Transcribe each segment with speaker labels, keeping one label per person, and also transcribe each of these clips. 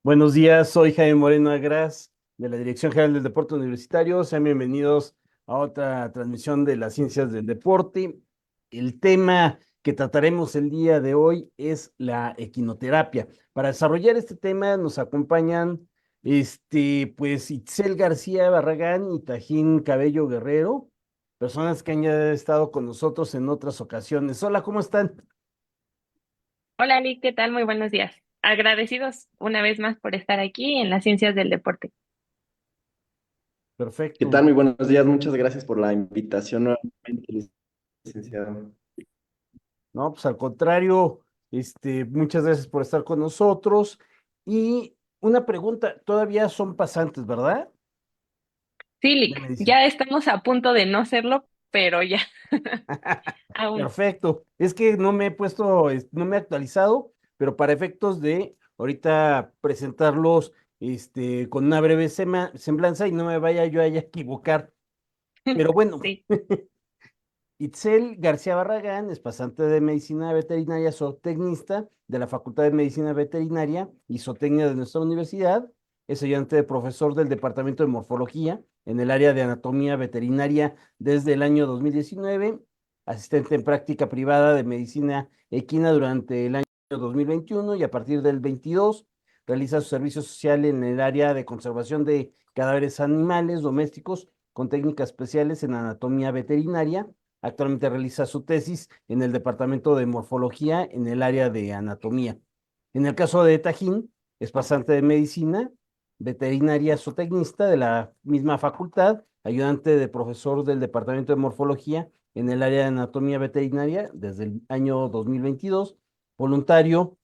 Speaker 1: Buenos días, soy Jaime Moreno Agras de la Dirección General del Deporte Universitario. Sean bienvenidos a otra transmisión de las ciencias del deporte. El tema que trataremos el día de hoy es la equinoterapia. Para desarrollar este tema nos acompañan pues Itzel García Barragán y Tajín Cabello Guerrero, personas que han ya estado con nosotros en otras ocasiones. Hola, ¿cómo están?
Speaker 2: Hola, Lick, ¿qué tal? Muy buenos días. Agradecidos una vez más por estar aquí en las ciencias del deporte.
Speaker 1: Perfecto.
Speaker 3: ¿Qué tal? Muy buenos días. Muchas gracias por la invitación nuevamente, licenciado.
Speaker 1: No, pues al contrario, muchas gracias por estar con nosotros. Y una pregunta, todavía son pasantes, ¿verdad?
Speaker 2: Sí,
Speaker 1: De
Speaker 2: Lick,
Speaker 1: medicina.
Speaker 2: ya estamos a punto de no serlo, pero ya, aún.
Speaker 1: Perfecto. Es que no me he puesto, no me he actualizado, pero para efectos de ahorita presentarlos, con una breve semblanza y no me vaya yo a equivocar. Pero bueno,
Speaker 2: Sí,
Speaker 1: Itzel García Barragán es pasante de medicina veterinaria, zootecnista de la Facultad de Medicina Veterinaria y Zootecnia de nuestra universidad. Es ayudante de profesor del Departamento de Morfología en el área de anatomía veterinaria desde el año 2019, asistente en práctica privada de medicina equina durante el año 2021 y a partir del 22 realiza su servicio social en el área de conservación de cadáveres animales domésticos con técnicas especiales en anatomía veterinaria. Actualmente realiza su tesis en el Departamento de Morfología en el área de Anatomía. En el caso de Tajín, es pasante de medicina, veterinaria zootecnista de la misma facultad, ayudante de profesor del Departamento de Morfología en el área de Anatomía Veterinaria desde el año 2022, voluntario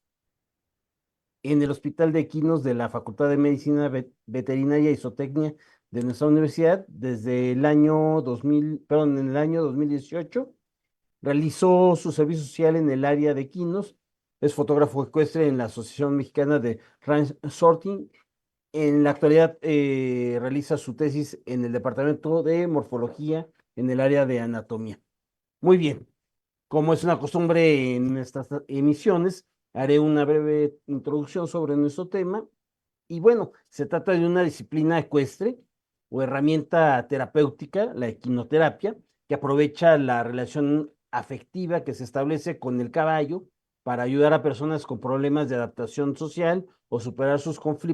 Speaker 1: en el Hospital de Equinos de la Facultad de Medicina Veterinaria y Zootecnia de nuestra universidad desde el año 2000, perdón, en el año 2018. Realizó su servicio social en el área de equinos. Es fotógrafo ecuestre en la Asociación Mexicana de Ranch Sorting. En la actualidad realiza su tesis en el Departamento de Morfología en el área de anatomía. Muy bien. Como es una costumbre en estas emisiones, haré una breve introducción sobre nuestro tema. Y bueno, se trata de una disciplina ecuestre o herramienta terapéutica, la equinoterapia, que aprovecha la relación afectiva que se establece con el caballo para ayudar a personas con problemas de adaptación social o superar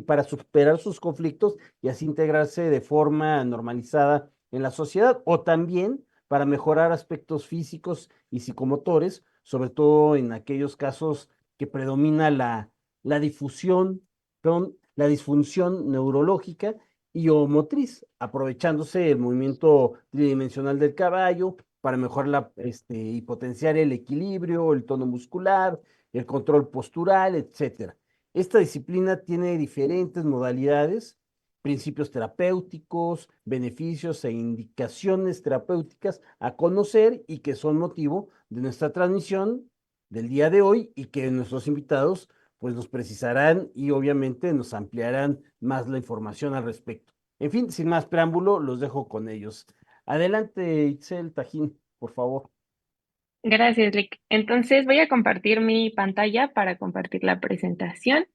Speaker 1: para superar sus conflictos y así integrarse de forma normalizada en la sociedad, o también para mejorar aspectos físicos y psicomotores, sobre todo en aquellos casos que predomina la difusión, perdón, la disfunción neurológica y o motriz, aprovechándose el movimiento tridimensional del caballo para mejorar y potenciar el equilibrio, el tono muscular, el control postural, etcétera. Esta disciplina tiene diferentes modalidades, principios terapéuticos, beneficios e indicaciones terapéuticas a conocer y que son motivo de nuestra transmisión del día de hoy y que nuestros invitados pues nos precisarán y obviamente nos ampliarán más la información al respecto. En fin, sin más preámbulo, los dejo con ellos. Adelante, Itzel Tajín, por favor.
Speaker 2: gracias, Lick. Entonces voy a compartir mi pantalla para compartir la presentación.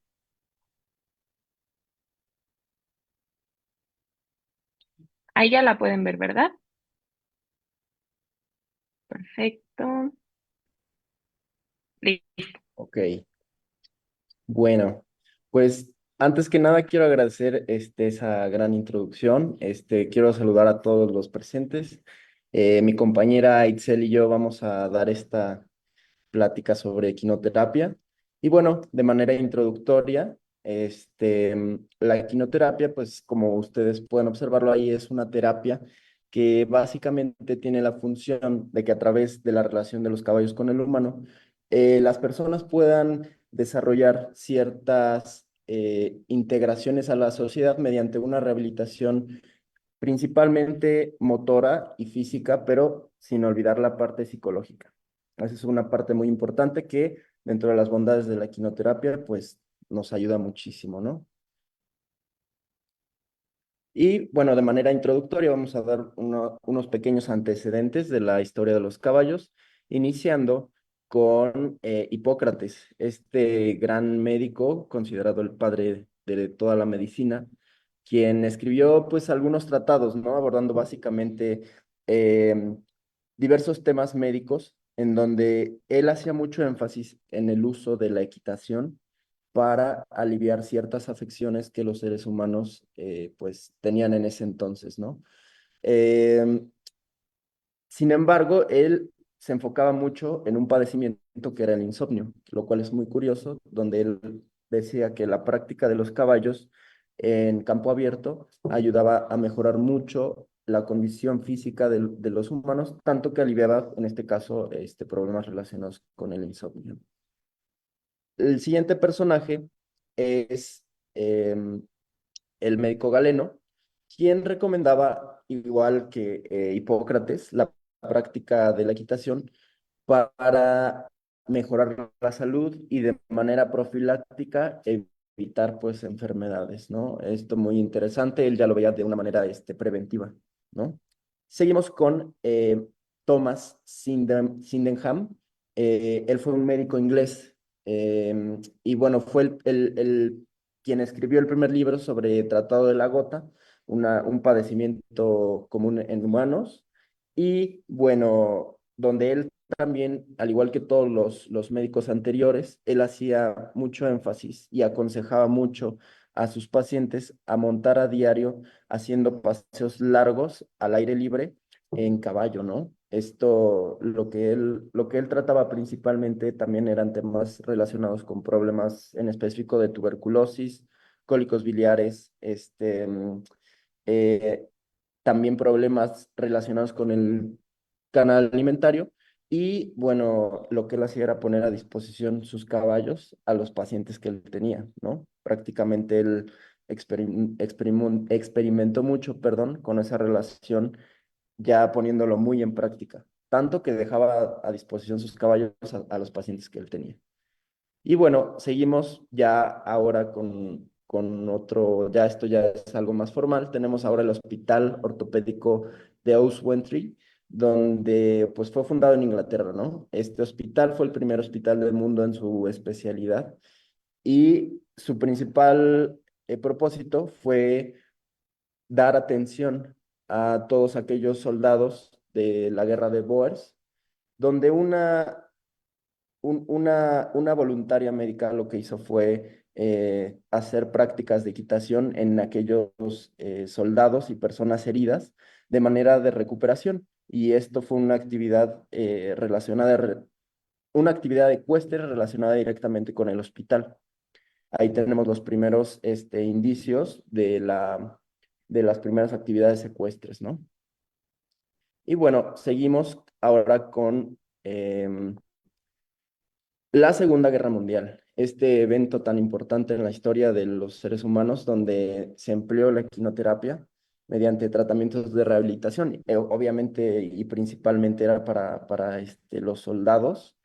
Speaker 2: Ahí ya la pueden ver, ¿verdad? Perfecto. Listo.
Speaker 3: Ok, bueno, pues antes que nada quiero agradecer esa gran introducción. Quiero saludar a todos los presentes. Mi compañera Itzel y yo vamos a dar esta plática sobre equinoterapia. Y bueno, de manera introductoria, la equinoterapia, pues como ustedes pueden observarlo ahí, es una terapia que básicamente tiene la función de que a través de la relación de los caballos con el humano, las personas puedan desarrollar ciertas integraciones a la sociedad mediante una rehabilitación principalmente motora y física, pero sin olvidar la parte psicológica. Esa es una parte muy importante que dentro de las bondades de la quinoterapia, pues nos ayuda muchísimo, ¿no? Y bueno, de manera introductoria vamos a dar unos pequeños antecedentes de la historia de los caballos, iniciando con Hipócrates, este gran médico considerado el padre de toda la medicina, quien escribió pues algunos tratados, ¿no? Abordando básicamente em, diversos temas médicos, en donde él hacía mucho énfasis en el uso de la equitación para aliviar ciertas afecciones que los seres humanos pues tenían en ese entonces, ¿no? Em, Sin embargo, él se enfocaba mucho en un padecimiento que era el insomnio, lo cual es muy curioso, donde él decía que la práctica de los caballos en campo abierto ayudaba a mejorar mucho la condición física de los humanos, tanto que aliviaba, en este caso, problemas relacionados con el insomnio. El siguiente personaje es el médico Galeno, quien recomendaba, igual que Hipócrates, la práctica de la equitación para mejorar la salud y de manera profiláctica evitar pues enfermedades, ¿no? Esto muy interesante, él ya lo veía de una manera preventiva, ¿no? Seguimos con Thomas Sydenham. Él fue un médico inglés y bueno, fue quien escribió el primer libro sobre tratado de la gota, un padecimiento común en humanos, y bueno, donde él también, al igual que todos los médicos anteriores, él hacía mucho énfasis y aconsejaba mucho a sus pacientes a montar a diario haciendo paseos largos al aire libre en caballo, ¿no? Esto, lo que él trataba principalmente también eran temas relacionados con problemas en específico de tuberculosis, cólicos biliares, eh, también problemas relacionados con el canal alimentario y bueno, lo que él hacía era poner a disposición sus caballos a los pacientes que él tenía, ¿no? Prácticamente él experimentó mucho, perdón, con esa relación, ya poniéndolo muy en práctica, tanto que dejaba a disposición sus caballos a los pacientes que él tenía. Y bueno, seguimos ya ahora con otro, ya esto ya es algo más formal. Tenemos ahora el Hospital Ortopédico de Oswentry, donde pues fue fundado en Inglaterra, ¿no? Este hospital fue el primer hospital del mundo en su especialidad y su principal propósito fue dar atención a todos aquellos soldados de la guerra de Boers, donde una voluntaria médica lo que hizo fue hacer prácticas de equitación en aquellos soldados y personas heridas de manera de recuperación. Y esto fue una actividad una actividad ecuestre relacionada directamente con el hospital. Ahí tenemos los primeros indicios de las primeras actividades ecuestres, ¿no? Y bueno, seguimos ahora con la Segunda Guerra Mundial, este evento tan importante en la historia de los seres humanos, donde se empleó la equinoterapia mediante tratamientos de rehabilitación. Obviamente y principalmente era para los soldados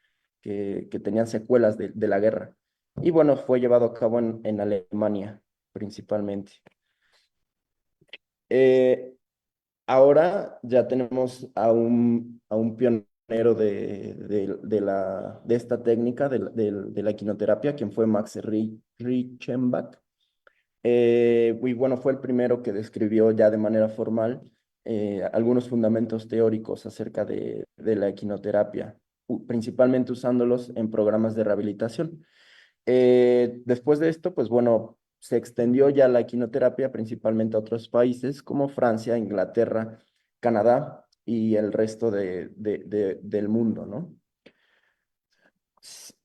Speaker 3: que tenían secuelas de la guerra. Y bueno, fue llevado a cabo en Alemania principalmente. Eh, Ahora ya tenemos a un pionero de esta técnica de la equinoterapia, quien fue Max Reichenbach. Y bueno, fue el primero que describió ya de manera formal algunos fundamentos teóricos acerca de la equinoterapia, principalmente usándolos en programas de rehabilitación. Después de esto, pues bueno, se extendió ya la equinoterapia principalmente a otros países como Francia, Inglaterra, Canadá y el resto del mundo, ¿no?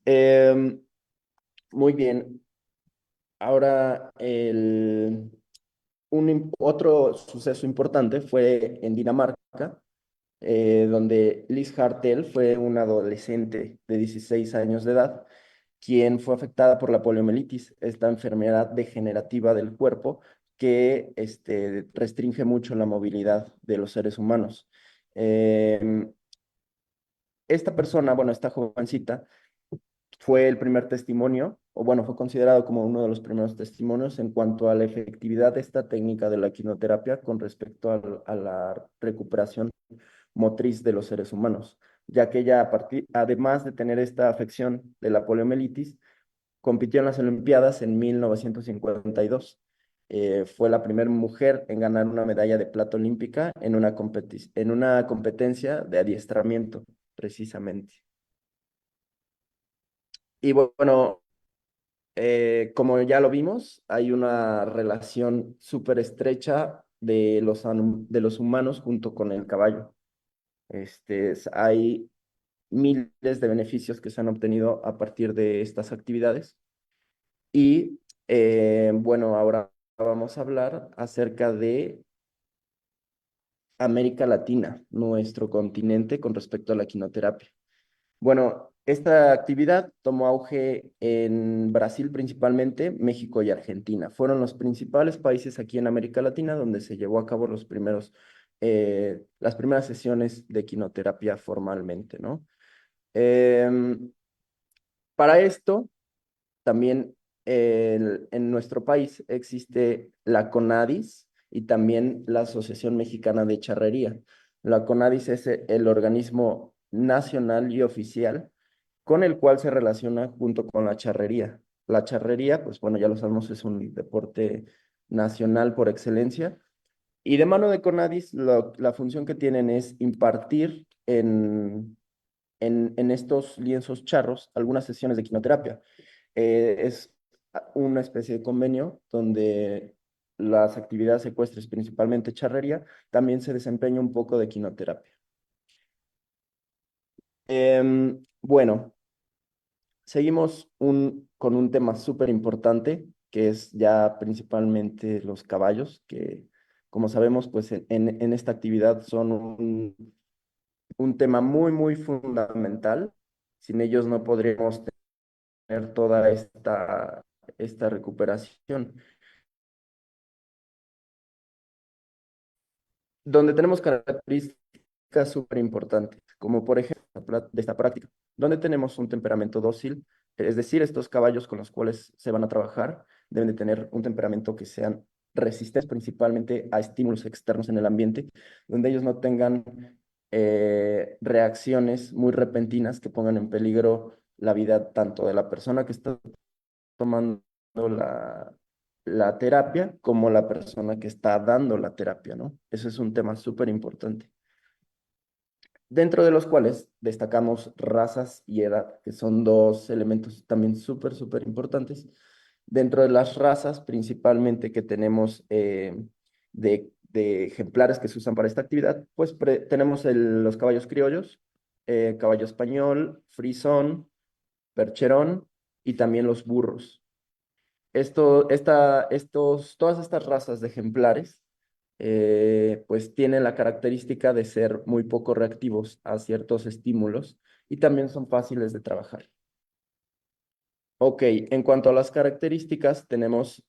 Speaker 3: Em, Muy bien. Ahora, otro suceso importante fue en Dinamarca, donde Liz Hartel fue una adolescente de 16 años de edad quien fue afectada por la poliomielitis, esta enfermedad degenerativa del cuerpo que restringe mucho la movilidad de los seres humanos. Em, Esta persona, bueno, esta jovencita, fue el primer testimonio, o bueno, fue considerado como uno de los primeros testimonios en cuanto a la efectividad de esta técnica de la quimioterapia con respecto a la recuperación motriz de los seres humanos, ya que ella, además de tener esta afección de la poliomielitis, compitió en las Olimpiadas en 1952. Fue la primera mujer en ganar una medalla de plata olímpica en en una competencia de adiestramiento, precisamente. Y bueno, como ya lo vimos, hay una relación súper estrecha de de los humanos junto con el caballo. Hay miles de beneficios que se han obtenido a partir de estas actividades. Y bueno, ahora vamos a hablar acerca de América Latina, nuestro continente, con respecto a la quinoterapia. Bueno, esta actividad tomó auge en Brasil principalmente, México y Argentina. Fueron los principales países aquí en América Latina donde se llevó a cabo las primeras sesiones de quinoterapia formalmente, ¿no? Em, para esto, también en nuestro país existe la CONADIS y también la Asociación Mexicana de Charrería. La CONADIS es el organismo nacional y oficial con el cual se relaciona junto con la charrería. La charrería, pues bueno, ya lo sabemos, es un deporte nacional por excelencia. Y de mano de CONADIS, la función que tienen es impartir en estos lienzos charros algunas sesiones de quinoterapia. Es una especie de convenio donde las actividades ecuestres, principalmente charrería, también se desempeña un poco de quinoterapia. Bueno, seguimos con un tema súper importante, que es ya principalmente los caballos, que como sabemos, pues en esta actividad son un tema muy, muy fundamental. Sin ellos no podríamos tener toda esta recuperación. Donde tenemos características súper importantes, como por ejemplo de esta práctica, donde tenemos un temperamento dócil, es decir, estos caballos con los cuales se van a trabajar deben de tener un temperamento que sean resistentes principalmente a estímulos externos en el ambiente, donde ellos no tengan reacciones muy repentinas que pongan en peligro la vida tanto de la persona que está tomando la terapia como la persona que está dando la terapia, ¿no? Eso es un tema súper importante. Dentro de los cuales destacamos razas y edad, que son dos elementos también súper, súper importantes. Dentro de las razas, principalmente que tenemos de ejemplares que se usan para esta actividad, pues tenemos los caballos criollos, caballo español, frisón, percherón y también los burros. Todas estas razas de ejemplares, pues tienen la característica de ser muy poco reactivos a ciertos estímulos y también son fáciles de trabajar. Ok, en cuanto a las características, tenemos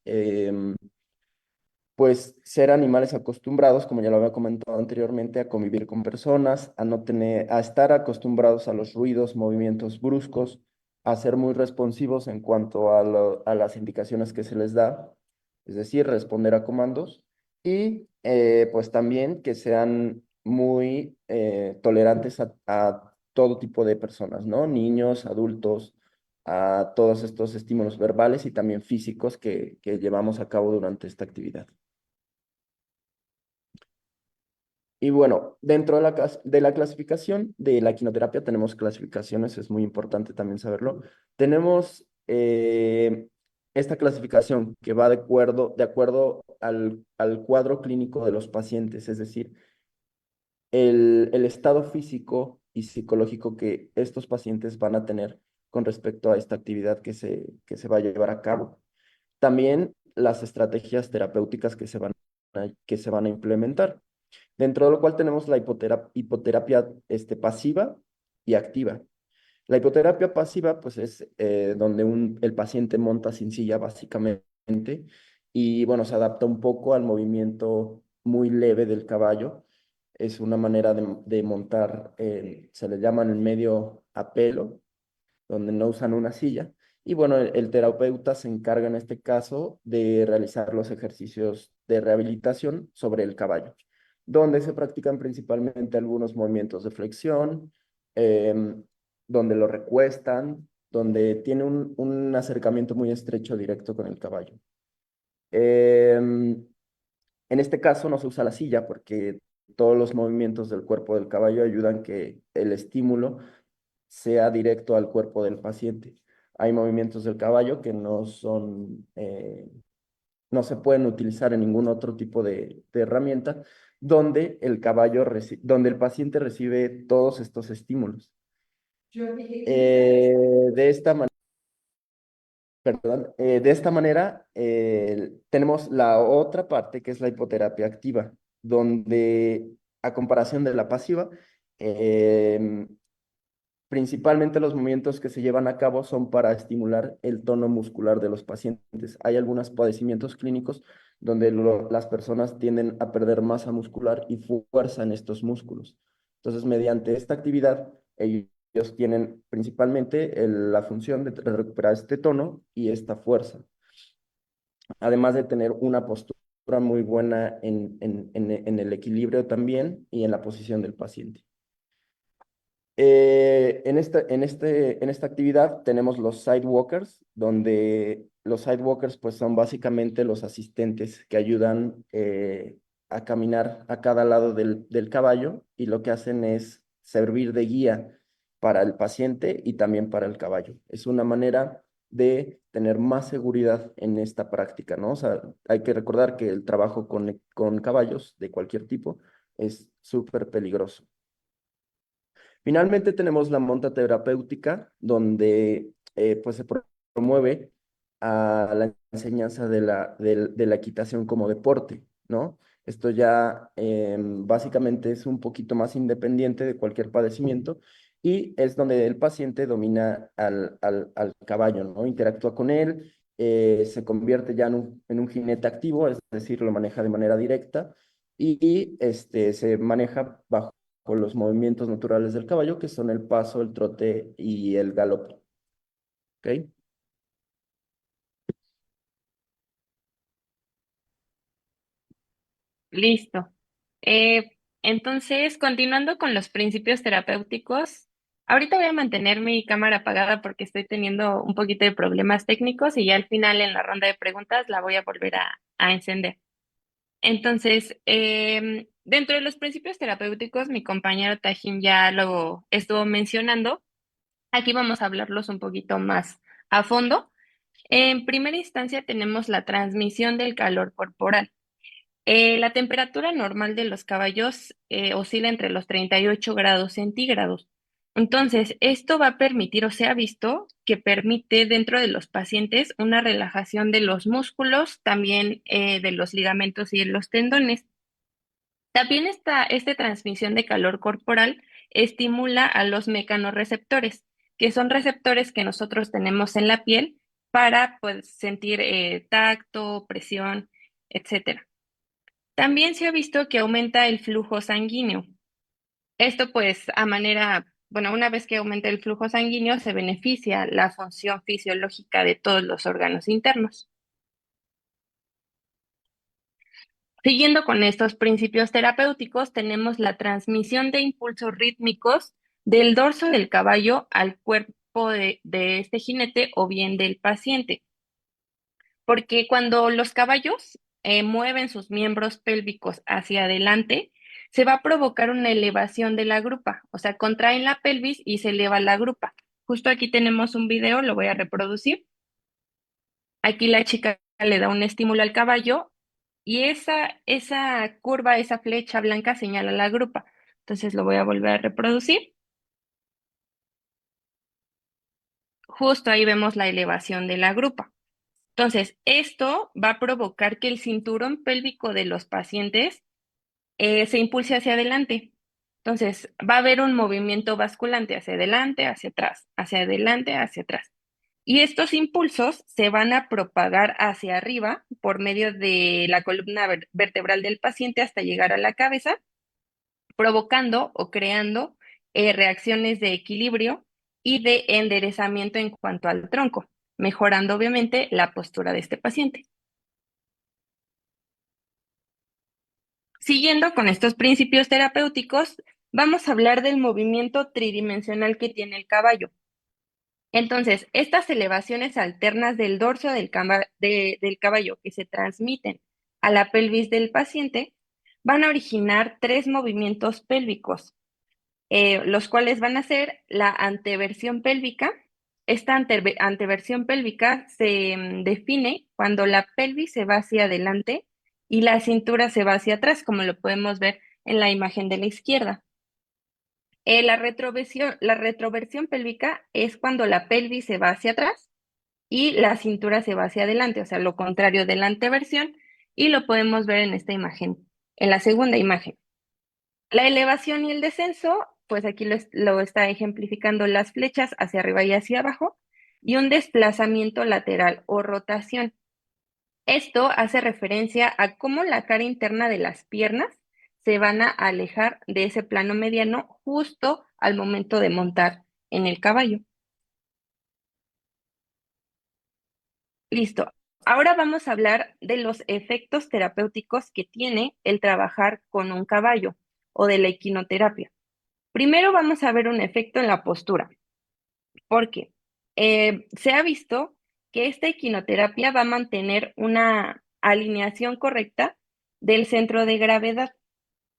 Speaker 3: pues ser animales acostumbrados, como ya lo había comentado anteriormente, a convivir con personas, a estar acostumbrados a los ruidos, movimientos bruscos, a ser muy responsivos en cuanto a las indicaciones que se les da, es decir, responder a comandos, y pues también que sean muy tolerantes a todo tipo de personas, ¿no? Niños, adultos, a todos estos estímulos verbales y también físicos que llevamos a cabo durante esta actividad. Y bueno, dentro de de la clasificación de la quinoterapia tenemos clasificaciones, es muy importante también saberlo. Tenemos esta clasificación que va de acuerdo al cuadro clínico de los pacientes, es decir, el estado físico y psicológico que estos pacientes van a tener con respecto a esta actividad que se va a llevar a cabo. También las estrategias terapéuticas que se van a implementar, dentro de lo cual tenemos la hipoterapia pasiva y activa. La hipoterapia pasiva, pues es donde el paciente monta sin silla, básicamente, y bueno, se adapta un poco al movimiento muy leve del caballo. Es una manera de montar, se le llama en el medio a pelo, donde no usan una silla. Y bueno, el terapeuta se encarga en este caso de realizar los ejercicios de rehabilitación sobre el caballo, donde se practican principalmente algunos movimientos de flexión, donde lo recuestan, donde tiene un acercamiento muy estrecho directo con el caballo. En este caso no se usa la silla porque todos los movimientos del cuerpo del caballo ayudan que el estímulo sea directo al cuerpo del paciente. Hay movimientos del caballo que no se pueden utilizar en ningún otro tipo de herramienta donde donde el paciente recibe todos estos estímulos. De esta manera, perdón, de esta manera tenemos la otra parte que es la hipoterapia activa, donde a comparación de la pasiva, em, principalmente los movimientos que se llevan a cabo son para estimular el tono muscular de los pacientes. Hay algunos padecimientos clínicos donde las personas tienden a perder masa muscular y fuerza en estos músculos. Entonces, mediante esta actividad, ellos tienen principalmente la función de recuperar este tono y esta fuerza, además de tener una postura muy buena en el equilibrio también y en la posición del paciente. En esta actividad tenemos los sidewalkers, donde los sidewalkers pues son básicamente los asistentes que ayudan a caminar a cada lado del caballo y lo que hacen es servir de guía para el paciente y también para el caballo. Es una manera de tener más seguridad en esta práctica, ¿no? O sea, hay que recordar que el trabajo con caballos de cualquier tipo es súper peligroso. Finalmente tenemos la monta terapéutica, donde pues se promueve a la enseñanza de la equitación como deporte, ¿no? Esto ya básicamente es un poquito más independiente de cualquier padecimiento y es donde el paciente domina al caballo, ¿no? Interactúa con él, se convierte ya en un jinete activo, es decir, lo maneja de manera directa y se maneja bajo con los movimientos naturales del caballo, que son el paso, el trote y el galope. ¿Ok?
Speaker 2: Listo. Entonces, continuando con los principios terapéuticos, ahorita voy a mantener mi cámara apagada porque estoy teniendo un poquito de problemas técnicos y ya al final en la ronda de preguntas la voy a volver a encender. Entonces, dentro de los principios terapéuticos, mi compañero Tajim ya lo estuvo mencionando. Aquí vamos a hablarlos un poquito más a fondo. En primera instancia tenemos la transmisión del calor corporal. La temperatura normal de los caballos oscila entre los 38 grados centígrados. Entonces, esto va a permitir, o se ha visto, que permite dentro de los pacientes una relajación de los músculos, también de los ligamentos y de los tendones. También esta transmisión de calor corporal estimula a los mecanorreceptores, que son receptores que nosotros tenemos en la piel para pues, sentir tacto, presión, etcétera. También se ha visto que aumenta el flujo sanguíneo. Esto pues bueno, una vez que aumenta el flujo sanguíneo se beneficia la función fisiológica de todos los órganos internos. Siguiendo con estos principios terapéuticos, tenemos la transmisión de impulsos rítmicos del dorso del caballo al cuerpo de este jinete o bien del paciente. Porque cuando los caballos mueven sus miembros pélvicos hacia adelante, se va a provocar una elevación de la grupa, o sea, contraen la pelvis y se eleva la grupa. Justo aquí tenemos un video, lo voy a reproducir. Aquí la chica le da un estímulo al caballo y esa curva, esa flecha blanca señala la grupa. Entonces lo voy a volver a reproducir. Justo ahí vemos la elevación de la grupa. Entonces, esto va a provocar que el cinturón pélvico de los pacientes se impulse hacia adelante. Entonces, va a haber un movimiento basculante hacia adelante, hacia atrás, hacia adelante, hacia atrás. Y estos impulsos se van a propagar hacia arriba por medio de la columna vertebral del paciente hasta llegar a la cabeza, provocando o creando reacciones de equilibrio y de enderezamiento en cuanto al tronco, mejorando obviamente la postura de este paciente. Siguiendo con estos principios terapéuticos, vamos a hablar del movimiento tridimensional que tiene el caballo. Entonces, estas elevaciones alternas del dorso del caballo que se transmiten a la pelvis del paciente van a originar tres movimientos pélvicos, los cuales van a ser la anteversión pélvica. Esta anteversión pélvica se define cuando la pelvis se va hacia adelante y la cintura se va hacia atrás, como lo podemos ver en la imagen de la izquierda. La retroversión pélvica es cuando la pelvis se va hacia atrás y la cintura se va hacia adelante, o sea, lo contrario de la anteversión, y lo podemos ver en esta imagen, en la segunda imagen. La elevación y el descenso, pues aquí lo está ejemplificando las flechas hacia arriba y hacia abajo, y un desplazamiento lateral o rotación. Esto hace referencia a cómo la cara interna de las piernas se van a alejar de ese plano mediano justo al momento de montar en el caballo. Listo. Ahora vamos a hablar de los efectos terapéuticos que tiene el trabajar con un caballo o de la equinoterapia. Primero vamos a ver un efecto en la postura, porque se ha visto que esta equinoterapia va a mantener una alineación correcta del centro de gravedad.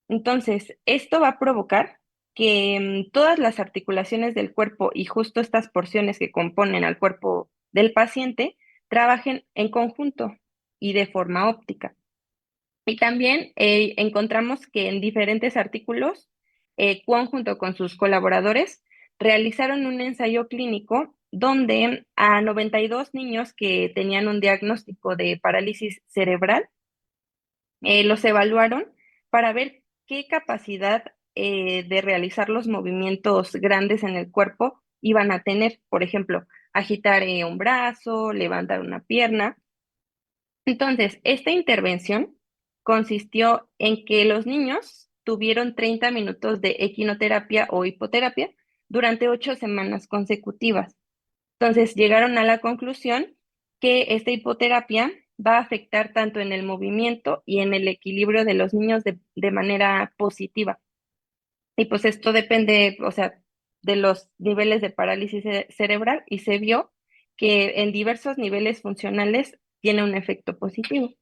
Speaker 2: Entonces, esto va a provocar que todas las articulaciones del cuerpo y justo estas porciones que componen al cuerpo del paciente trabajen en conjunto y de forma óptica. Y también encontramos que en diferentes artículos, Kwon junto con sus colaboradores realizaron un ensayo clínico donde a 92 niños que tenían un diagnóstico de parálisis cerebral, los evaluaron para ver qué capacidad de realizar los movimientos grandes en el cuerpo iban a tener. Por ejemplo, agitar un brazo, levantar una pierna. Entonces, esta intervención consistió en que los niños tuvieron 30 minutos de equinoterapia o hipoterapia durante 8 semanas consecutivas. Entonces, llegaron a la conclusión que esta hipoterapia va a afectar tanto en el movimiento y en el equilibrio de los niños de manera positiva. Y pues esto depende, o sea, de los niveles de parálisis cerebral, y se vio que en diversos niveles funcionales tiene un efecto positivo.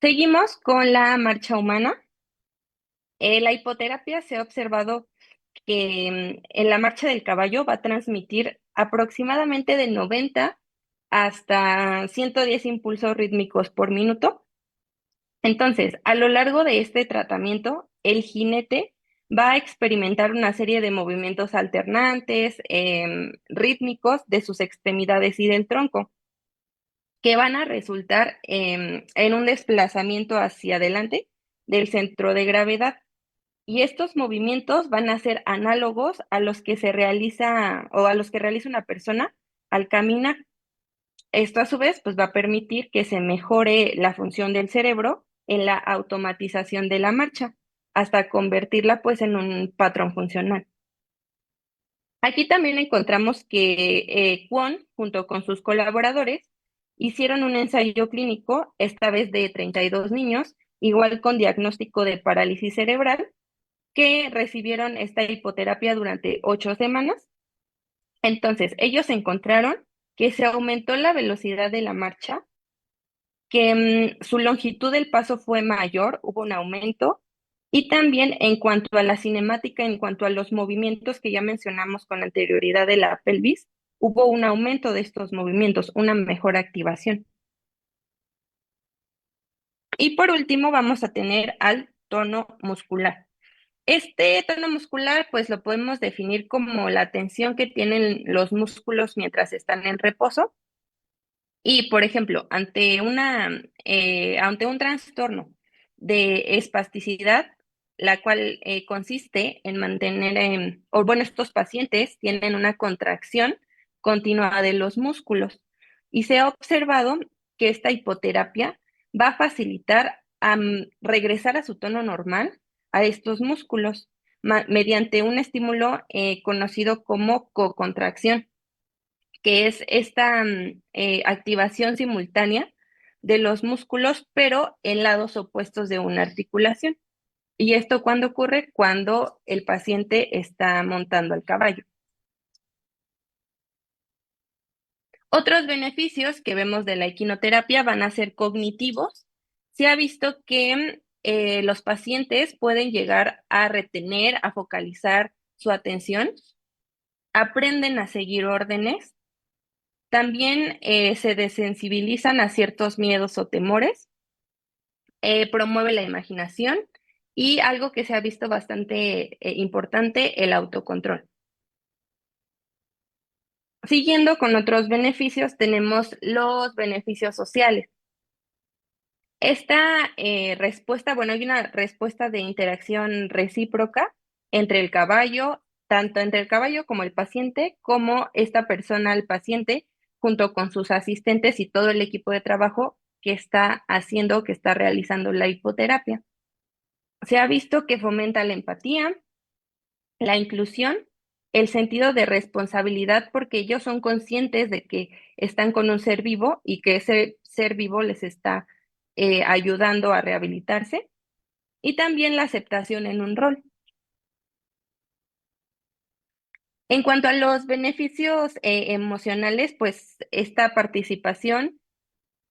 Speaker 2: Seguimos con la marcha humana. La hipoterapia se ha observado que en la marcha del caballo va a transmitir aproximadamente de 90 hasta 110 impulsos rítmicos por minuto. Entonces, a lo largo de este tratamiento, el jinete va a experimentar una serie de movimientos alternantes, rítmicos de sus extremidades y del tronco, que van a resultar en un desplazamiento hacia adelante del centro de gravedad. Y estos movimientos van a ser análogos a los que se realiza o a los que realiza una persona al caminar. Esto a su vez pues va a permitir que se mejore la función del cerebro en la automatización de la marcha hasta convertirla pues en un patrón funcional. Aquí también encontramos que Kwon, junto con sus colaboradores, hicieron un ensayo clínico, esta vez de 32 niños, igual con diagnóstico de parálisis cerebral, que recibieron esta hipoterapia durante 8 semanas. Entonces, ellos encontraron que se aumentó la velocidad de la marcha, que su longitud del paso fue mayor, hubo un aumento, y también en cuanto a la cinemática, en cuanto a los movimientos que ya mencionamos con anterioridad de la pelvis, hubo un aumento de estos movimientos, una mejor activación. Y por último, vamos a tener al tono muscular. Este tono muscular, pues lo podemos definir como la tensión que tienen los músculos mientras están en reposo. Y, por ejemplo, ante un trastorno de espasticidad, la cual consiste en mantener, o bueno, estos pacientes tienen una contracción continua de los músculos. Y se ha observado que esta hipoterapia va a facilitar regresar a su tono normal a estos músculos mediante un estímulo conocido como cocontracción, que es esta activación simultánea de los músculos, pero en lados opuestos de una articulación. ¿Y esto cuándo ocurre? Cuando el paciente está montando al caballo. Otros beneficios que vemos de la equinoterapia van a ser cognitivos. Se ha visto que los pacientes pueden llegar a retener, a focalizar su atención, aprenden a seguir órdenes, también se desensibilizan a ciertos miedos o temores, promueve la imaginación y algo que se ha visto bastante importante, el autocontrol. Siguiendo con otros beneficios, tenemos los beneficios sociales. Esta respuesta, bueno, hay una respuesta de interacción recíproca entre el caballo, tanto entre el caballo como el paciente, como esta persona, el paciente, junto con sus asistentes y todo el equipo de trabajo que está haciendo, que está realizando la hipoterapia. Se ha visto que fomenta la empatía, la inclusión, el sentido de responsabilidad, porque ellos son conscientes de que están con un ser vivo y que ese ser vivo les está ayudando a rehabilitarse, y también la aceptación en un rol. En cuanto a los beneficios emocionales, pues esta participación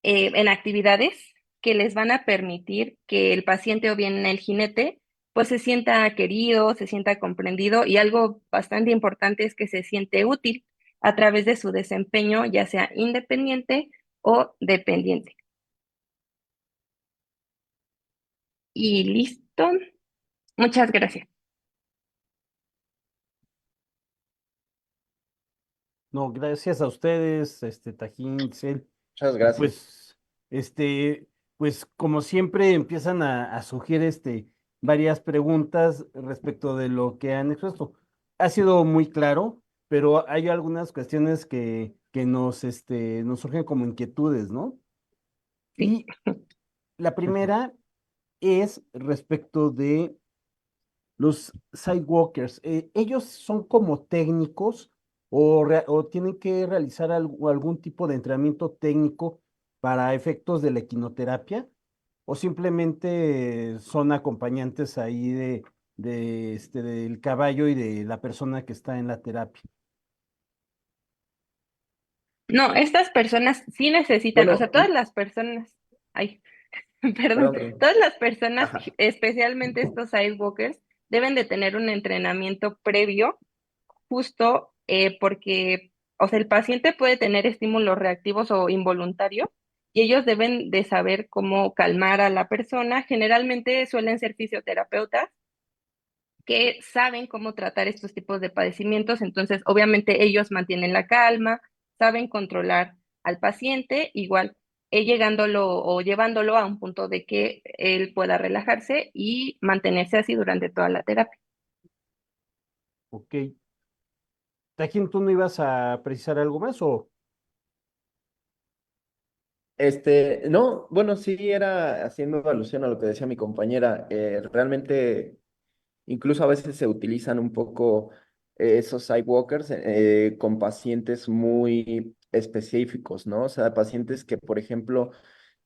Speaker 2: en actividades que les van a permitir que el paciente o bien el jinete pues se sienta querido, se sienta comprendido y algo bastante importante es que se siente útil a través de su desempeño, ya sea independiente o dependiente. Y listo. Muchas gracias.
Speaker 1: No, gracias a ustedes, Tajín, Itzel.
Speaker 3: Muchas
Speaker 1: Y
Speaker 3: gracias.
Speaker 1: pues, pues como siempre empiezan a surgir varias preguntas respecto de lo que han expuesto. Ha sido muy claro, pero hay algunas cuestiones que nos surgen como inquietudes, ¿no?
Speaker 2: Sí.
Speaker 1: Y la primera es respecto de los sidewalkers. ¿Ellos son como técnicos o tienen que realizar algún tipo de entrenamiento técnico para efectos de la equinoterapia? ¿O simplemente son acompañantes ahí del caballo y de la persona que está en la terapia?
Speaker 2: No, estas personas sí necesitan, o sea,
Speaker 3: Bueno,
Speaker 2: todas las personas, ay, perdón,
Speaker 3: perdón, perdón.
Speaker 2: todas las personas,
Speaker 3: Ajá.
Speaker 2: especialmente estos sidewalkers, deben de tener un entrenamiento previo, justo porque, o sea, el paciente puede tener estímulos reactivos o involuntarios y ellos deben de saber cómo calmar a la persona. Generalmente suelen ser fisioterapeutas que saben cómo tratar estos tipos de padecimientos, entonces obviamente ellos mantienen la calma, saben controlar al paciente, igual llegándolo o llevándolo a un punto de que él pueda relajarse y mantenerse así durante toda la terapia.
Speaker 1: Ok. Tajín, ¿tú no ibas a precisar algo más o?
Speaker 3: No, bueno, sí era haciendo alusión a lo que decía mi compañera. Realmente, incluso a veces se utilizan un poco esos sidewalkers con pacientes muy específicos, ¿no? O sea, pacientes que, por ejemplo,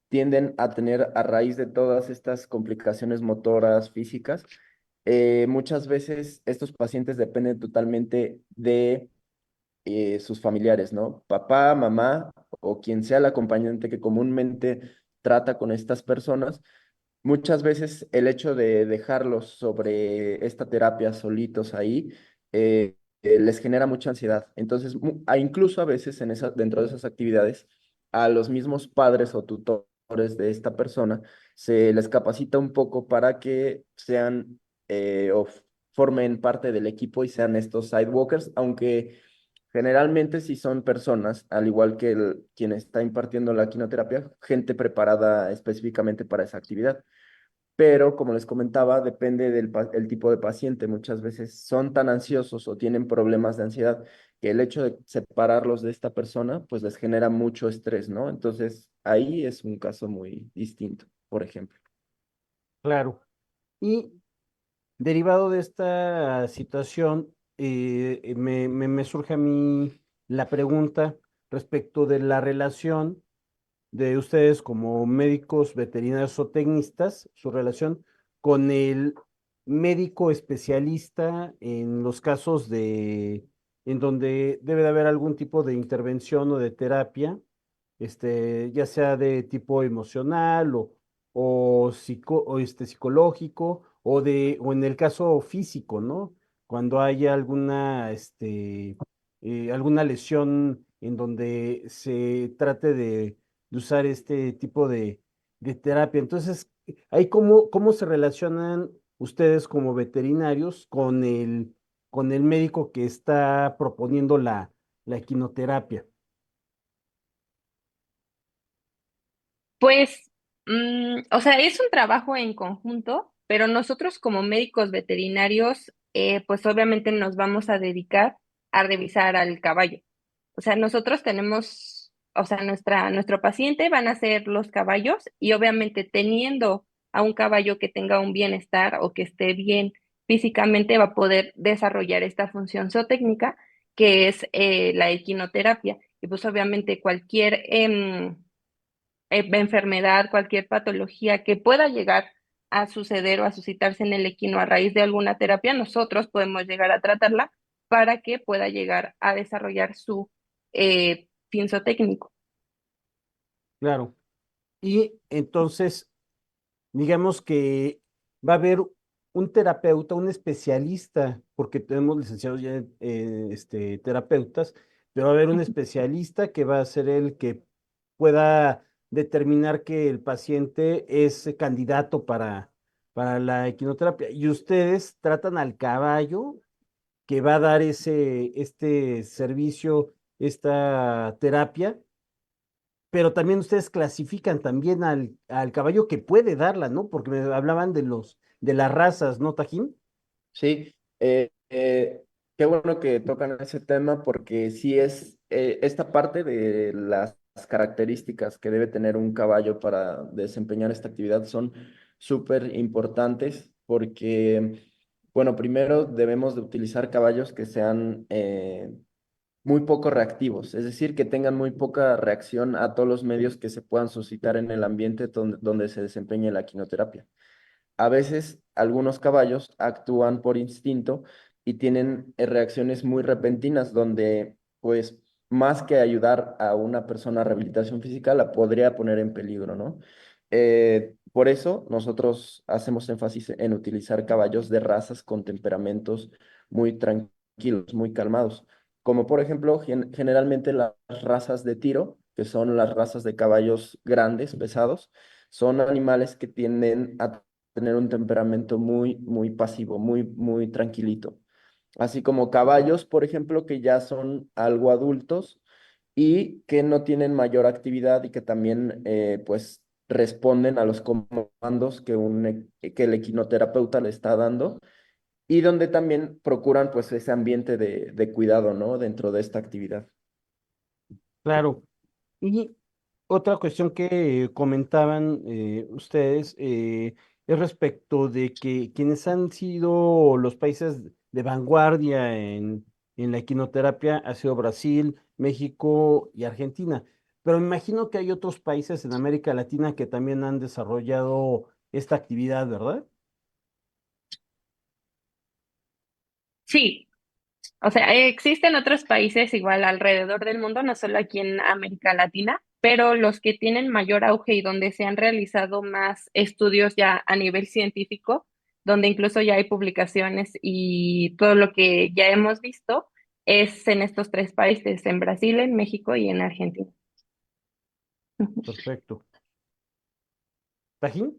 Speaker 3: tienden a tener a raíz de todas estas complicaciones motoras, físicas, muchas veces estos pacientes dependen totalmente de sus familiares, ¿no? Papá, mamá o quien sea el acompañante que comúnmente trata con estas personas. Muchas veces el hecho de dejarlos sobre esta terapia solitos ahí les genera mucha ansiedad. Entonces, incluso a veces dentro de esas actividades, a los mismos padres o tutores de esta persona se les capacita un poco para que sean o formen parte del equipo y sean estos sidewalkers, aunque generalmente sí son personas, al igual que quien está impartiendo la quinoterapia, gente preparada específicamente para esa actividad. Pero, como les comentaba, depende el tipo de paciente. Muchas veces son tan ansiosos o tienen problemas de ansiedad que el hecho de separarlos de esta persona, pues les genera mucho estrés, ¿no? Entonces, ahí es un caso muy distinto, por ejemplo.
Speaker 1: Claro. Y derivado de esta situación, me surge a mí la pregunta respecto de la relación de ustedes como médicos veterinarios o tecnistas, su relación con el médico especialista en los casos de en donde debe de haber algún tipo de intervención o de terapia, ya sea de tipo emocional o psicológico o en el caso físico, ¿no? Cuando haya alguna lesión en donde se trate de usar este tipo de terapia. Entonces, ahí cómo se relacionan ustedes como veterinarios con el médico que está proponiendo la equinoterapia.
Speaker 2: Pues, o sea, es un trabajo en conjunto, pero nosotros como médicos veterinarios, pues obviamente nos vamos a dedicar a revisar al caballo. O sea, nosotros tenemos, o sea, nuestro paciente van a ser los caballos y obviamente teniendo a un caballo que tenga un bienestar o que esté bien físicamente va a poder desarrollar esta función zootécnica que es la equinoterapia. Y pues obviamente cualquier enfermedad, cualquier patología que pueda llegar a suceder o a suscitarse en el equino a raíz de alguna terapia, nosotros podemos llegar a tratarla para que pueda llegar a desarrollar su fin zootécnico.
Speaker 1: Claro. Y entonces, digamos que va a haber un terapeuta, un especialista, porque tenemos licenciados ya terapeutas, pero va a haber un especialista que va a ser el que pueda determinar que el paciente es candidato para la equinoterapia. Y ustedes tratan al caballo que va a dar este servicio, esta terapia, pero también ustedes clasifican también al caballo que puede darla, ¿no? Porque me hablaban de las razas, ¿no, Tajín?
Speaker 3: Sí, qué bueno que tocan ese tema porque sí es esta parte de las características que debe tener un caballo para desempeñar esta actividad son súper importantes porque, bueno, primero debemos de utilizar caballos que sean muy poco reactivos, es decir, que tengan muy poca reacción a todos los medios que se puedan suscitar en el ambiente donde se desempeñe la quinoterapia. A veces algunos caballos actúan por instinto y tienen reacciones muy repentinas donde, pues, más que ayudar a una persona a rehabilitación física, la podría poner en peligro, ¿no? Por eso nosotros hacemos énfasis en utilizar caballos de razas con temperamentos muy tranquilos, muy calmados, como por ejemplo generalmente las razas de tiro, que son las razas de caballos grandes, pesados, son animales que tienden a tener un temperamento muy, muy pasivo, muy, muy tranquilito. Así como caballos, por ejemplo, que ya son algo adultos y que no tienen mayor actividad y que también, pues, responden a los comandos que el equinoterapeuta le está dando y donde también procuran, pues, ese ambiente de cuidado, ¿no? Dentro de esta actividad.
Speaker 1: Claro. Y otra cuestión que comentaban ustedes es respecto de que quienes han sido los países de vanguardia en la equinoterapia ha sido Brasil, México y Argentina. Pero me imagino que hay otros países en América Latina que también han desarrollado esta actividad, ¿verdad?
Speaker 2: Sí, o sea, existen otros países igual alrededor del mundo, no solo aquí en América Latina, pero los que tienen mayor auge y donde se han realizado más estudios ya a nivel científico, donde incluso ya hay publicaciones y todo lo que ya hemos visto es en estos tres países, en Brasil, en México y en Argentina.
Speaker 1: Perfecto. ¿Tajín?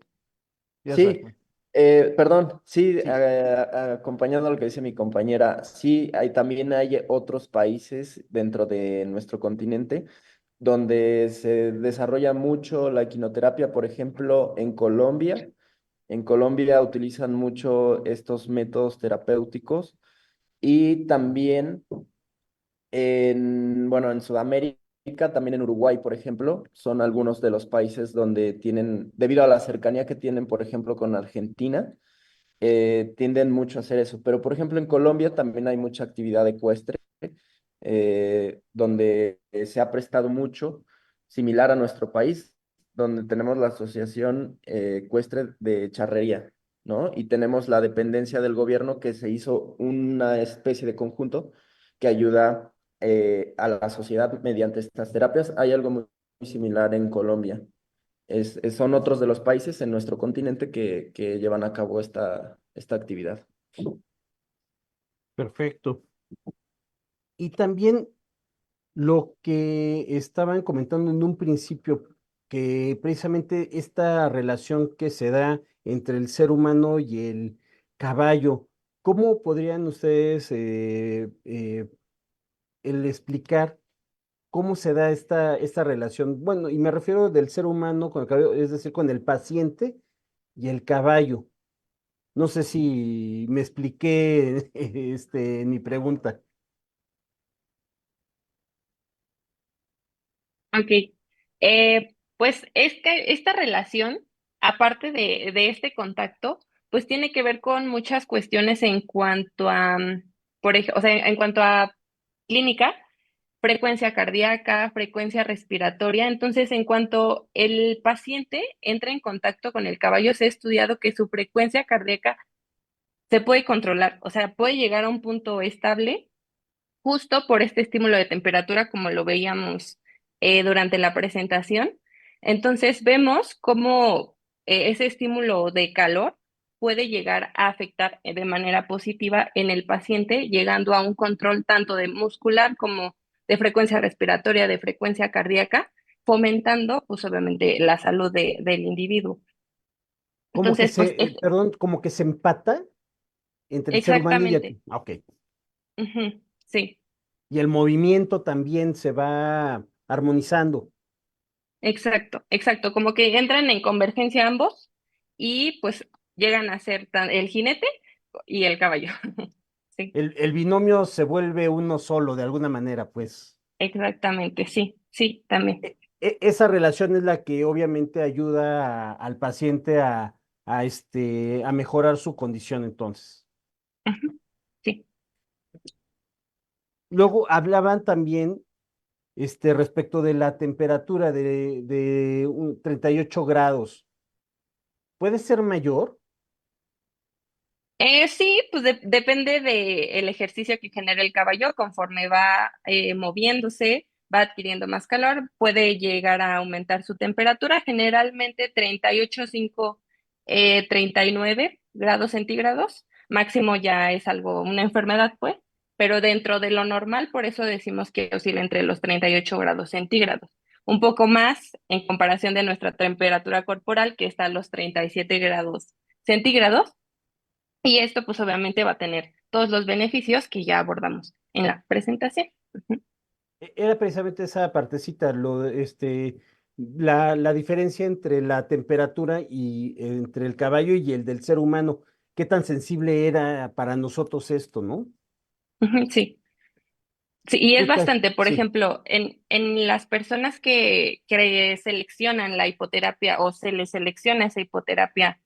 Speaker 1: Ya
Speaker 3: Sí,
Speaker 1: saco.
Speaker 3: perdón, sí,
Speaker 1: Sí.
Speaker 3: acompañando a lo que dice mi compañera, sí, también hay otros países dentro de nuestro continente donde se desarrolla mucho la quinoterapia, por ejemplo, en Colombia. En Colombia utilizan mucho estos métodos terapéuticos y también bueno, en Sudamérica, también en Uruguay, por ejemplo, son algunos de los países donde tienen, debido a la cercanía que tienen, por ejemplo, con Argentina, tienden mucho a hacer eso. Pero, por ejemplo, en Colombia también hay mucha actividad ecuestre, donde se ha prestado mucho, similar a nuestro país, donde tenemos la Asociación Ecuestre de Charrería, ¿no? Y tenemos la dependencia del gobierno que se hizo una especie de conjunto que ayuda a la sociedad mediante estas terapias. Hay algo muy similar en Colombia. Son otros de los países en nuestro continente que llevan a cabo esta actividad.
Speaker 1: Perfecto. Y también lo que estaban comentando en un principio, que precisamente esta relación que se da entre el ser humano y el caballo, ¿cómo podrían ustedes el explicar cómo se da esta relación? Bueno, y me refiero del ser humano con el caballo, es decir, con el paciente y el caballo. No sé si me expliqué en mi pregunta.
Speaker 2: Ok. Pues esta relación, aparte de este contacto, pues tiene que ver con muchas cuestiones en cuanto a, por ejemplo, o sea, en cuanto a clínica, frecuencia cardíaca, frecuencia respiratoria. Entonces, en cuanto el paciente entra en contacto con el caballo, se ha estudiado que su frecuencia cardíaca se puede controlar, o sea, puede llegar a un punto estable justo por este estímulo de temperatura, como lo veíamos durante la presentación. Entonces, vemos cómo ese estímulo de calor puede llegar a afectar de manera positiva en el paciente, llegando a un control tanto de muscular como de frecuencia respiratoria, de frecuencia cardíaca, fomentando, pues obviamente, la salud del individuo.
Speaker 1: Como que
Speaker 2: Entonces, pues es
Speaker 1: perdón, como que se empata entre el ser humano y
Speaker 2: exactamente.
Speaker 1: el, ok.
Speaker 2: Ujú, sí.
Speaker 1: Y el movimiento también se va armonizando.
Speaker 2: Exacto, exacto, como que entran en convergencia ambos y pues llegan a ser el jinete y el caballo. Sí,
Speaker 1: El binomio se vuelve uno solo de alguna manera, pues.
Speaker 2: exactamente, sí, sí, también.
Speaker 1: Esa relación es la que obviamente ayuda al paciente a mejorar su condición entonces.
Speaker 2: Ujú, sí.
Speaker 1: Luego hablaban también respecto de la temperatura de 38 grados. ¿Puede ser mayor?
Speaker 2: Sí, pues depende del ejercicio que genera el caballo, conforme va moviéndose, va adquiriendo más calor, puede llegar a aumentar su temperatura, generalmente 38,5, 39 grados centígrados, máximo ya es algo, una enfermedad, pues, pero dentro de lo normal, por eso decimos que oscila entre los 38 grados centígrados, un poco más en comparación de nuestra temperatura corporal, que está a los 37 grados centígrados. Y esto pues obviamente va a tener todos los beneficios que ya abordamos en la presentación. Ujú.
Speaker 1: Era precisamente esa partecita, la diferencia entre la temperatura y entre el caballo y el del ser humano. ¿Qué tan sensible era para nosotros esto, no?
Speaker 2: Ujú, sí, sí, y es bastante, por
Speaker 1: Sí.
Speaker 2: ejemplo, en las personas que seleccionan la hipoterapia o se les selecciona esa hipoterapia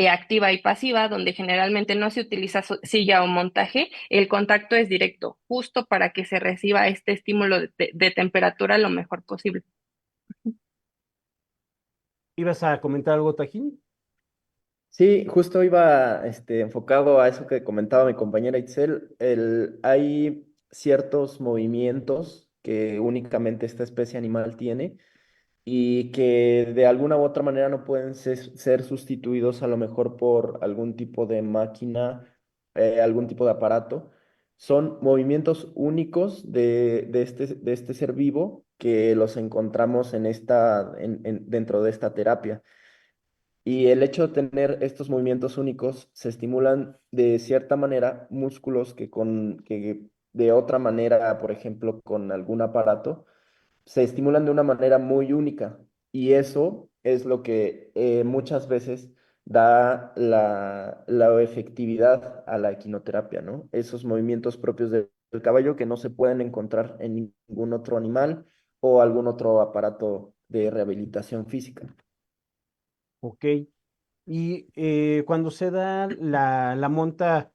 Speaker 2: activa y pasiva, donde generalmente no se utiliza silla o montaje, el contacto es directo, justo para que se reciba este estímulo de temperatura lo mejor posible.
Speaker 1: ¿Ibas a comentar algo, Tajín?
Speaker 3: Sí, justo iba enfocado a eso que comentaba mi compañera Itzel. Hay ciertos movimientos que únicamente esta especie animal tiene y que de alguna u otra manera no pueden ser sustituidos a lo mejor por algún tipo de máquina, algún tipo de aparato. Son movimientos únicos de este ser vivo que los encontramos dentro de esta terapia. Y el hecho de tener estos movimientos únicos se estimulan de cierta manera músculos que de otra manera, por ejemplo, con algún aparato se estimulan de una manera muy única y eso es lo que muchas veces da la efectividad a la equinoterapia, ¿no? Esos movimientos propios del caballo que no se pueden encontrar en ningún otro animal o algún otro aparato de rehabilitación física.
Speaker 1: Ok. Y cuando se da la monta,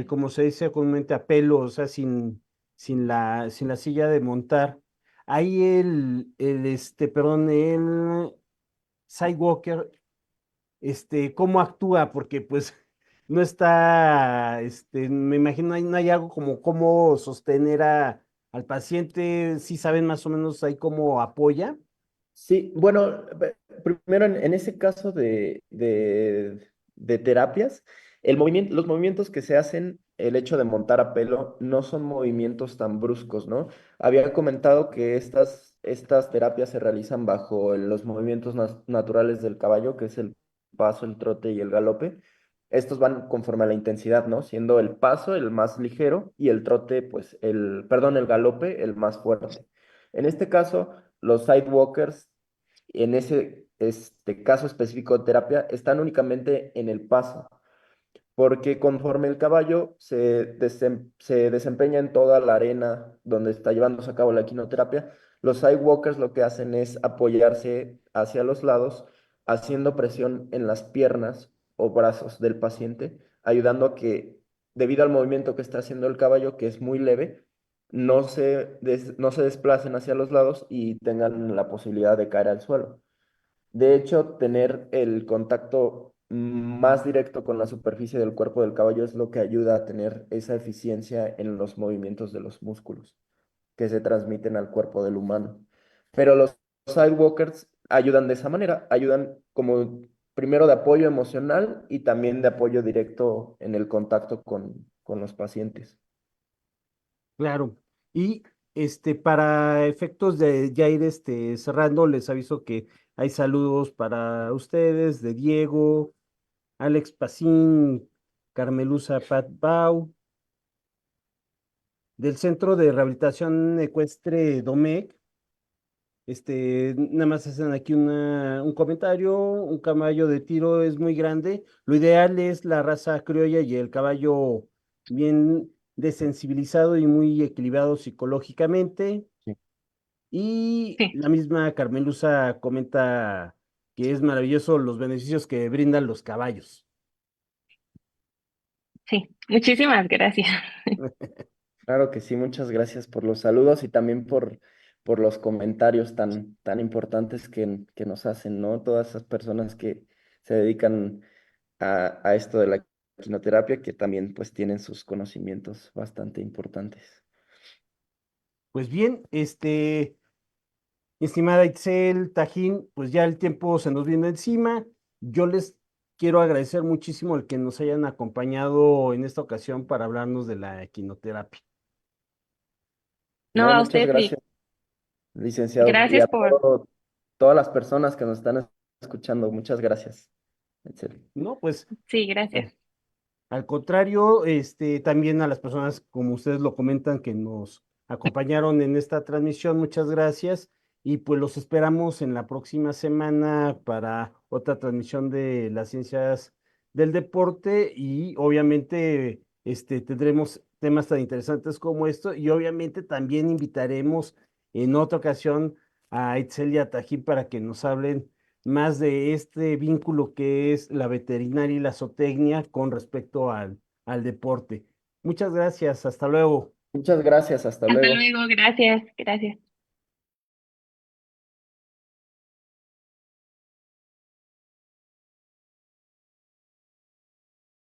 Speaker 1: como se dice comúnmente a pelo, o sea, sin la silla de montar, ahí perdón, el Sidewalker, ¿cómo actúa? Porque pues no está, me imagino, no hay algo como cómo sostener al paciente, si saben más o menos ahí cómo apoya.
Speaker 3: Sí, bueno, primero en ese caso de terapias, los movimientos que se hacen, el hecho de montar a pelo, no son movimientos tan bruscos, ¿no? Había comentado que estas terapias se realizan bajo los movimientos naturales del caballo, que es el paso, el trote y el galope. Estos van conforme a la intensidad, ¿no? Siendo el paso el más ligero y el trote, pues, perdón, el galope el más fuerte. En este caso, los sidewalkers, en ese caso específico de terapia, están únicamente en el paso, porque conforme el caballo se desempeña en toda la arena donde está llevándose a cabo la quinoterapia, los sidewalkers lo que hacen es apoyarse hacia los lados, haciendo presión en las piernas o brazos del paciente, ayudando a que, debido al movimiento que está haciendo el caballo, que es muy leve, no se desplacen hacia los lados y tengan la posibilidad de caer al suelo. De hecho, tener el contacto más directo con la superficie del cuerpo del caballo es lo que ayuda a tener esa eficiencia en los movimientos de los músculos que se transmiten al cuerpo del humano. Pero los sidewalkers ayudan de esa manera, ayudan como primero de apoyo emocional y también de apoyo directo en el contacto con los pacientes.
Speaker 1: Claro. Y para efectos de ya ir cerrando, les aviso que hay saludos para ustedes de Diego, Alex Pacín, Carmelusa Patbau, del Centro de Rehabilitación Ecuestre Domecq. Nada más hacen aquí un comentario, un caballo de tiro es muy grande. Lo ideal es la raza criolla y el caballo bien desensibilizado y muy equilibrado psicológicamente.
Speaker 3: Sí.
Speaker 1: Y
Speaker 2: Sí,
Speaker 1: la misma Carmelusa comenta que es maravilloso los beneficios que brindan los caballos.
Speaker 2: sí. Muchísimas gracias.
Speaker 3: Claro que sí, muchas gracias por los saludos y también por los comentarios tan importantes que nos hacen, ¿no? Todas esas personas que se dedican a esto de la quinoterapia, que también pues tienen sus conocimientos bastante importantes.
Speaker 1: Pues bien, mi estimada Itzel, Tajín, pues ya el tiempo se nos vino encima. Yo les quiero agradecer muchísimo el que nos hayan acompañado en esta ocasión para hablarnos de la equinoterapia.
Speaker 2: No,
Speaker 3: No,
Speaker 2: a
Speaker 3: muchas
Speaker 2: usted,
Speaker 3: gracias, licenciado, y
Speaker 2: gracias
Speaker 3: a
Speaker 2: por,
Speaker 3: todas las personas que nos están escuchando, muchas gracias. Etcétera.
Speaker 1: No, pues
Speaker 2: sí, gracias.
Speaker 1: al contrario, también a las personas, como ustedes lo comentan, que nos acompañaron en esta transmisión, muchas gracias. Y pues los esperamos en la próxima semana para otra transmisión de las ciencias del deporte y obviamente tendremos temas tan interesantes como esto y obviamente también invitaremos en otra ocasión a Itzel y a Tajín para que nos hablen más de este vínculo que es la veterinaria y la zootecnia con respecto al deporte. Muchas gracias, hasta luego.
Speaker 3: Muchas gracias, hasta
Speaker 2: Hasta
Speaker 3: luego.
Speaker 2: luego, gracias, gracias.